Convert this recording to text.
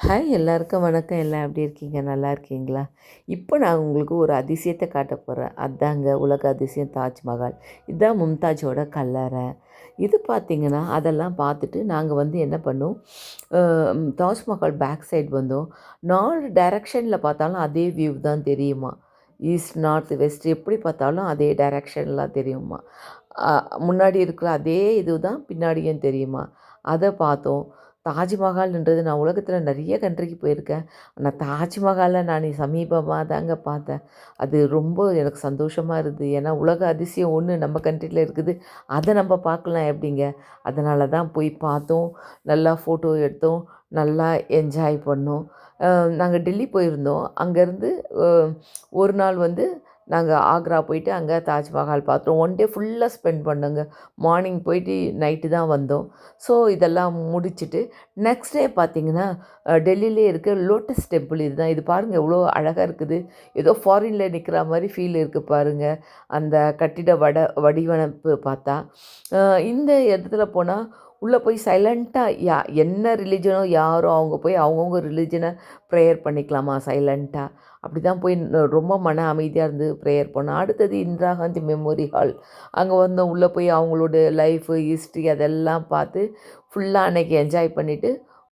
Hi எல்லாருக்கும் வணக்கம். எல்லாம் எப்படி இருக்கீங்க? நல்லா இருக்கீங்களா? இப்போ நான் உங்களுக்கு ஒரு அதிசயத்தை காட்ட போகிறேன். அதாங்க உலக அதிசயம் தாஜ்மஹால். இதுதான் மும்தாஜோட கல்லறை. இது பார்த்திங்கன்னா அதெல்லாம் பார்த்துட்டு நாங்கள் வந்து என்ன பண்ணோம், தாஜ்மஹால் பேக் சைடு வந்தோம். 4 டைரக்ஷனில் பார்த்தாலும் அதே வியூ தான் தெரியுமா. ஈஸ்ட், நார்த், வெஸ்ட் எப்படி பார்த்தாலும் அதே டைரக்ஷன்லாம் தெரியுமா. முன்னாடி இருக்கிற அதே இது தான் பின்னாடியும் தெரியுமா. அதை பார்த்தோம். தாஜ்மஹால்ன்றது நான் உலகத்தில் நிறைய கண்ட்ரிக்கு போயிருக்கேன். ஆனால் தாஜ்மஹாலை நான் சமீபமாக தாங்க பார்த்தேன். அது ரொம்ப எனக்கு சந்தோஷமாக இருந்தது. ஏன்னா உலக அதிசயம் ஒன்று நம்ம கண்ட்ரியில் இருக்குது. அதை நம்ம பார்க்கலாம் எப்படிங்க. அதனால தான் போய் பார்த்தோம். நல்லா ஃபோட்டோ எடுத்தோம். நல்லா என்ஜாய் பண்ணோம். நாங்கள் டெல்லி போயிருந்தோம். அங்கேருந்து ஒரு நாள் வந்து நாங்கள் ஆக்ரா போயிட்டு அங்கே தாஜ்மஹால் பார்த்தோம். ஒன் டே ஃபுல்லாக ஸ்பெண்ட் பண்ணோங்க. மார்னிங் போயிட்டு நைட்டு தான் வந்தோம். ஸோ இதெல்லாம் முடிச்சுட்டு நெக்ஸ்ட் டே பார்த்திங்கன்னா டெல்லியிலே இருக்க லோட்டஸ் டெம்பிள் இதுதான். இது பாருங்கள் எவ்வளோ அழகாக இருக்குது. ஏதோ ஃபாரினில் நிற்கிற மாதிரி ஃபீல் இருக்குது பாருங்கள். அந்த கட்டிட வடிவமைப்பு பார்த்தா. இந்த இடத்துல போனால் உள்ளே போய் சைலண்ட்டாக என்ன ரிலிஜனோ யாரோ அவங்க போய் அவங்கவுங்க ரிலிஜனை ப்ரேயர் பண்ணிக்கலாமா சைலண்ட்டாக. அப்படி தான் போய் ரொம்ப மன அமைதியாக இருந்து ப்ரேயர் பண்ணோம். அடுத்தது இந்திரா காந்தி மெமோரி ஹால். அங்கே வந்தோம். உள்ளே போய் அவங்களோட லைஃபு ஹிஸ்ட்ரி அதெல்லாம் பார்த்து ஃபுல்லாக அன்றைக்கி என்ஜாய் பண்ணிவிட்டு